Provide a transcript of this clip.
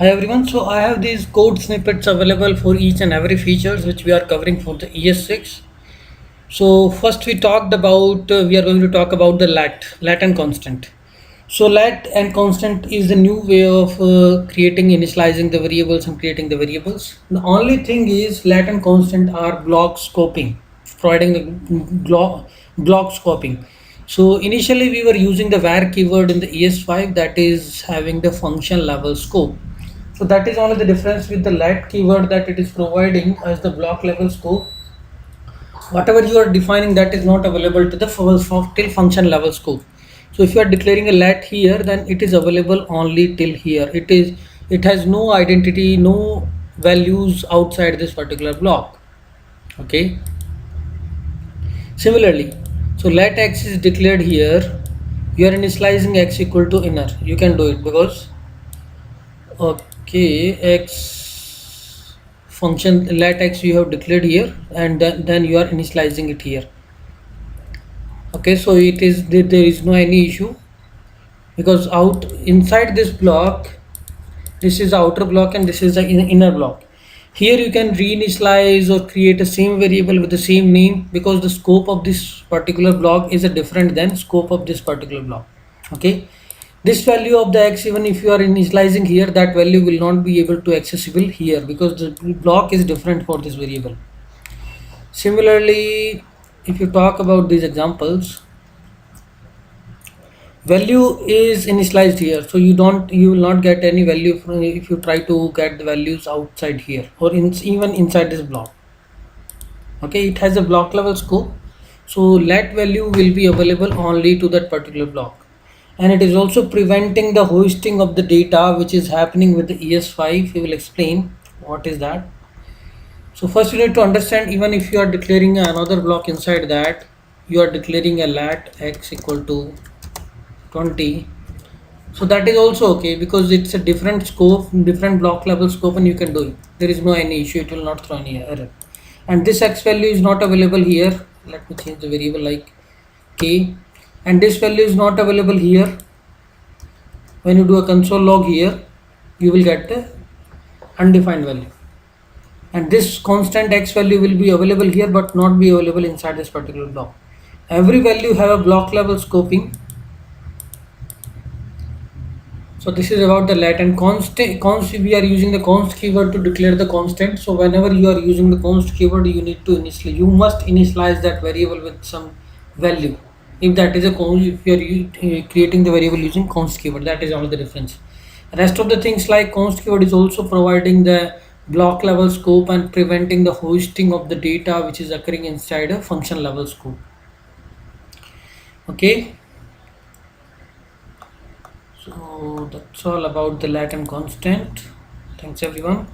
Hi everyone, so I have these code snippets available for each and every features which we are covering for the ES6. So first we are going to talk about the let and constant. So let and constant is the new way of creating, initializing the variables and creating the variables. The only thing is let and constant are block scoping, providing the block scoping. So initially we were using the var keyword in the ES5 that is having the function level scope. So that is only the difference with the let keyword that it is providing as the block level scope. Whatever you are defining that is not available to the till function level scope. So if you are declaring a let here, then it is available only till here. It has no identity, no values outside this particular block. Okay. Similarly, so let x is declared here. You are initializing x equal to inner. You can do it because okay, x function let x you have declared here, and then you are initializing it here. Okay, so there is no any issue because out inside this block, this is the outer block and this is the inner block. Here you can reinitialize or create a same variable with the same name because the scope of this particular block is a different than scope of this particular block. Okay, this value of the x, even if you are initializing here, that value will not be able to accessible here because the block is different for this variable. Similarly, if you talk about these examples, value is initialized here, so you will not get any value from if you try to get the values outside here or even inside this block. Okay, it has a block level scope, so let value will be available only to that particular block, and it is also preventing the hosting of the data which is happening with the ES5. We will explain what is that. So first you need to understand, even if you are declaring another block inside that, you are declaring a let x equal to 20, so that is also okay because it's a different scope, different block level scope, and you can do it. There is no any issue, it will not throw any error. And this x value is not available here. Let me change the variable like k, and this value is not available here. When you do a console log here, you will get the undefined value, and this constant x value will be available here but not be available inside this particular block. Every value have a block level scoping. So this is about the let and const. We are using the const keyword to declare the constant. So whenever you are using the const keyword, you must initialize that variable with some value. If that is a const, if you are creating the variable using const keyword, that is all the difference. Rest of the things like const keyword is also providing the block level scope and preventing the hosting of the data which is occurring inside a function level scope. Okay. So that's all about the let and constant. Thanks everyone.